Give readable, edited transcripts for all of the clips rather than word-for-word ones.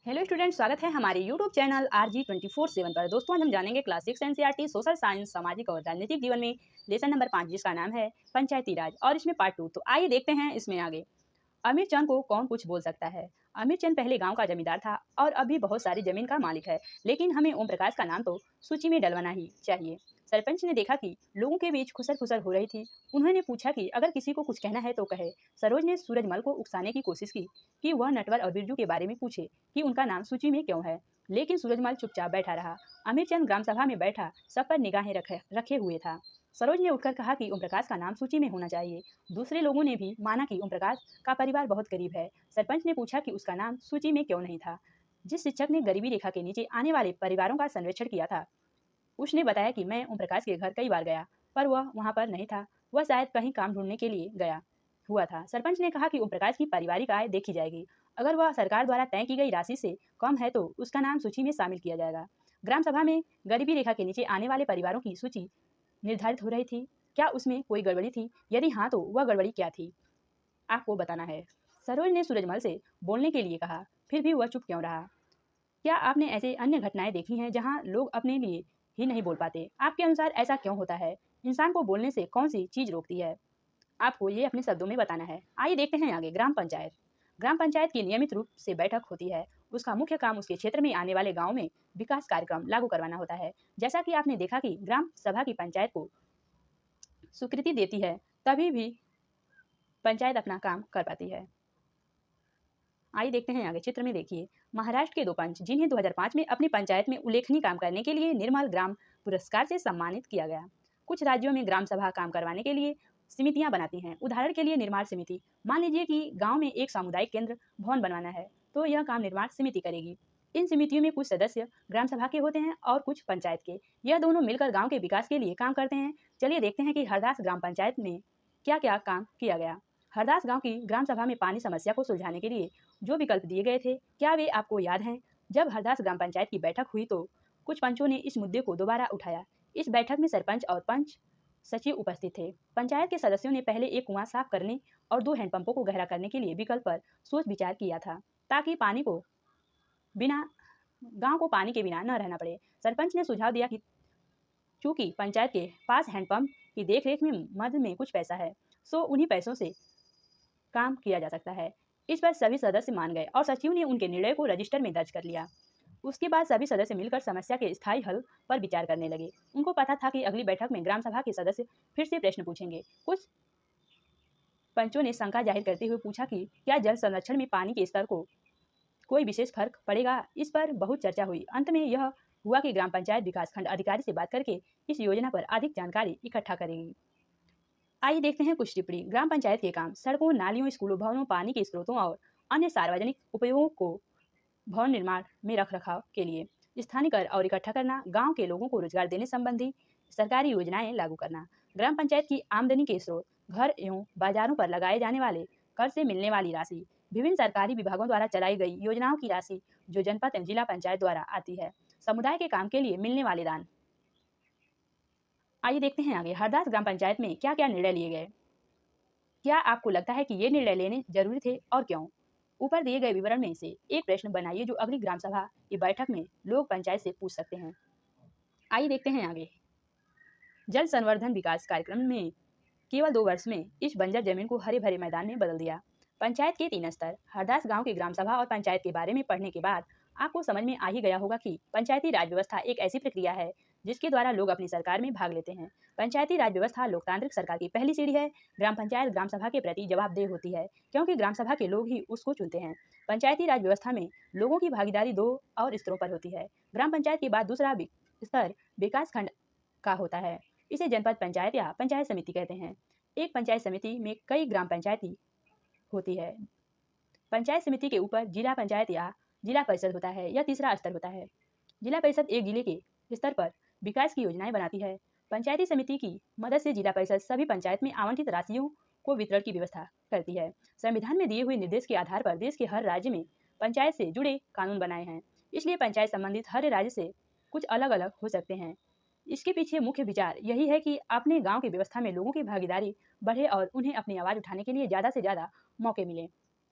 Hello student, स्वागत है हमारे यूट्यूब चैनल RG24/7 पर। दोस्तों, आज हम जानेंगे क्लास 6 एनसीईआरटी सोशल साइंस सामाजिक और राजनीतिक जीवन में लेसन नंबर 5, जिसका नाम है पंचायती राज, और इसमें पार्ट 2। तो आइए देखते हैं इसमें आगे। अमीर चंद को कौन कुछ बोल सकता है। अमीर चंद पहले गांव का जमींदार था और अभी बहुत सारी जमीन का मालिक है, लेकिन हमें ओम प्रकाश का नाम तो सूची में डलवाना ही चाहिए। सरपंच ने देखा कि लोगों के बीच खुसर खुसर हो रही थी। उन्होंने पूछा कि अगर किसी को कुछ कहना है तो कहे। सरोज ने सूरजमल को उकसाने की कोशिश की कि वह नटवर और बिरजू के बारे में पूछे कि उनका नाम सूची में क्यों है, लेकिन सूरजमल चुपचाप बैठा रहा। अमीर चंद ग्राम सभा में बैठा सब पर निगाहें रखे हुए था। सरोज ने उठकर कहा कि ओम प्रकाश का नाम सूची में होना चाहिए। दूसरे लोगों ने भी माना कि ओम प्रकाश का परिवार बहुत गरीब है। सरपंच ने पूछा कि उसका नाम सूची में क्यों नहीं था। जिस शिक्षक ने गरीबी रेखा के नीचे आने वाले परिवारों का सर्वेक्षण किया था, उसने बताया कि मैं ओम प्रकाश के घर कई बार गया, पर वह वहां पर नहीं था। वह शायद कहीं काम ढूंढने के लिए गया हुआ था। सरपंच ने कहा कि ओम प्रकाश की पारिवारिक आय देखी जाएगी। अगर वह सरकार द्वारा तय की गई राशि से कम है तो उसका नाम सूची में शामिल किया जाएगा। ग्राम सभा में गरीबी रेखा के नीचे आने वाले परिवारों की सूची निर्धारित हो रही थी। क्या उसमें कोई गड़बड़ी थी? यदि हाँ, तो वह गड़बड़ी क्या थी, आपको बताना है। सरोज ने सूरजमल से बोलने के लिए कहा, फिर भी वह चुप क्यों रहा? क्या आपने ऐसे अन्य घटनाएं देखी हैं जहां लोग अपने लिए ही नहीं बोल पाते? आपके अनुसार ऐसा क्यों होता है? इंसान को बोलने से कौन सी चीज रोकती है? आपको ये अपने शब्दों में बताना है। आइए देखते हैं आगे। ग्राम पंचायत। ग्राम पंचायत की नियमित रूप से बैठक होती है। उसका मुख्य काम उसके क्षेत्र में आने वाले गांव में विकास कार्यक्रम लागू करवाना होता है। जैसा कि आपने देखा कि ग्राम सभा की पंचायत को स्वीकृति देती है, तभी भी पंचायत अपना काम कर पाती है। आइए देखते हैं आगे। चित्र में देखिए, महाराष्ट्र के दो पंच जिन्हें 2005 में अपनी पंचायत में उल्लेखनीय काम करने के लिए निर्मल ग्राम पुरस्कार से सम्मानित किया गया। कुछ राज्यों में ग्राम सभा काम करवाने के लिए समितियां बनाती हैं। उदाहरण के लिए निर्माण समिति। मान लीजिए कि गांव में एक सामुदायिक केंद्र भवन बनवाना है, तो यह काम निर्माण समिति करेगी। इन समितियों में कुछ सदस्य ग्राम सभा के होते हैं और कुछ पंचायत के। यह दोनों मिलकर गाँव के विकास के लिए काम करते हैं। चलिए देखते हैं कि हरदास ग्राम पंचायत में क्या क्या काम किया गया। हरदास गांव की ग्राम सभा में पानी समस्या को सुलझाने के लिए जो विकल्प दिए गए थे, क्या वे आपको याद हैं? जब हरदास ग्राम पंचायत की बैठक हुई तो कुछ पंचों ने इस मुद्दे को दोबारा उठाया। इस बैठक में सरपंच और पंच सचिव उपस्थित थे। पंचायत के सदस्यों ने पहले एक कुआं साफ करने और 2 हैंडपंपों को गहरा करने के लिए विकल्प पर सोच विचार किया था, ताकि पानी को बिना गांव को पानी के बिना न रहना पड़े। सरपंच ने सुझाव दिया कि चूंकि पंचायत के पास हैंडपंप की देखरेख में मद में कुछ पैसा है, सो उन्हीं पैसों से काम किया जा सकता है। इस पर सभी सदस्य मान गए और सचिव ने उनके निर्णय को रजिस्टर में दर्ज कर लिया। उसके बाद सभी सदस्य मिलकर समस्या के स्थायी हल पर विचार करने लगे। उनको पता था कि अगली बैठक में ग्राम सभा के सदस्य फिर से प्रश्न पूछेंगे। कुछ पंचों ने शंका जाहिर करते हुए पूछा कि क्या जल संरक्षण में पानी के स्तर को कोई विशेष फर्क पड़ेगा? इस पर बहुत चर्चा हुई। अंत में यह हुआ कि ग्राम पंचायत विकास खंड अधिकारी से बात करके इस योजना पर अधिक जानकारी इकट्ठा करेगी। आइए देखते हैं कुछ टिप्पणी। ग्राम पंचायत के काम: सड़कों, नालियों, स्कूलों, भवनों, पानी के स्रोतों और अन्य सार्वजनिक उपयोगों को भवन निर्माण में रख रखाव के लिए स्थानीय कर और इकट्ठा करना, गांव के लोगों को रोजगार देने संबंधी सरकारी योजनाएं लागू करना। ग्राम पंचायत की आमदनी के स्रोत: घर एवं बाजारों पर लगाए जाने वाले कर से मिलने वाली राशि, विभिन्न सरकारी विभागों द्वारा चलाई गई योजनाओं की राशि जो जनपद एवं जिला पंचायत द्वारा आती है, समुदाय के काम के लिए मिलने वाले दान। आइए देखते हैं आगे। हरदास ग्राम पंचायत में क्या क्या निर्णय लिए गए? क्या आपको लगता है कि ये निर्णय लेने जरूरी थे और क्यों? ऊपर दिए गए विवरण में से एक प्रश्न बनाइए जो अगली ग्राम सभा की बैठक में लोग पंचायत से पूछ सकते हैं। आइए देखते हैं आगे। जल संवर्धन विकास कार्यक्रम में केवल 2 वर्ष में इस बंजर जमीन को हरे भरे मैदान में बदल दिया। पंचायत के 3 स्तर। हरदास गांव की ग्राम सभा और पंचायत के बारे में पढ़ने के बाद आपको समझ में आ ही गया होगा कि पंचायती राज व्यवस्था एक ऐसी प्रक्रिया है जिसके द्वारा लोग अपनी सरकार में भाग लेते हैं। पंचायती राज व्यवस्था लोकतांत्रिक सरकार की पहली सीढ़ी है। ग्राम पंचायत ग्राम सभा के प्रति जवाबदेह होती है, क्योंकि ग्राम सभा के लोग ही उसको चुनते हैं। पंचायती राज व्यवस्था में लोगों की भागीदारी 2 और स्तरों पर होती है। ग्राम पंचायत के बाद दूसरा स्तर विकास खंड का होता है। इसे जनपद पंचायत या पंचायत समिति कहते हैं। एक पंचायत समिति में कई ग्राम पंचायती होती है। पंचायत समिति के ऊपर जिला पंचायत या जिला परिषद होता है। यह तीसरा स्तर होता है। जिला परिषद एक जिले के स्तर पर विकास की योजनाएं बनाती है। पंचायती समिति की मदद से जिला परिषद सभी पंचायत में आवंटित राशियों को वितरण की व्यवस्था करती है। संविधान में दिए हुए निर्देश के आधार पर देश के हर राज्य में पंचायत से जुड़े कानून बनाए हैं, इसलिए पंचायत संबंधित हर राज्य से कुछ अलग अलग हो सकते हैं। इसके पीछे मुख्य विचार यही है कि अपने गांव की व्यवस्था में लोगों की भागीदारी बढ़े और उन्हें अपनी आवाज उठाने के लिए ज़्यादा से ज़्यादा मौके मिले।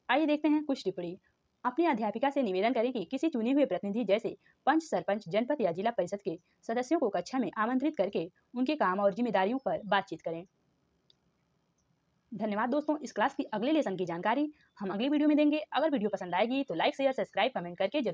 आइए देखते हैं कुछ टिप्पणी। अपनी अध्यापिका से निवेदन करें कि किसी चुने हुए प्रतिनिधि जैसे पंच, सरपंच, जनपद या जिला परिषद के सदस्यों को कक्षा में आमंत्रित करके उनके काम और जिम्मेदारियों पर बातचीत करें। धन्यवाद दोस्तों। इस क्लास की अगले लेसन की जानकारी हम अगली वीडियो में देंगे। अगर वीडियो पसंद आएगी तो लाइक, शेयर, सब्सक्राइब, कमेंट करके जरूर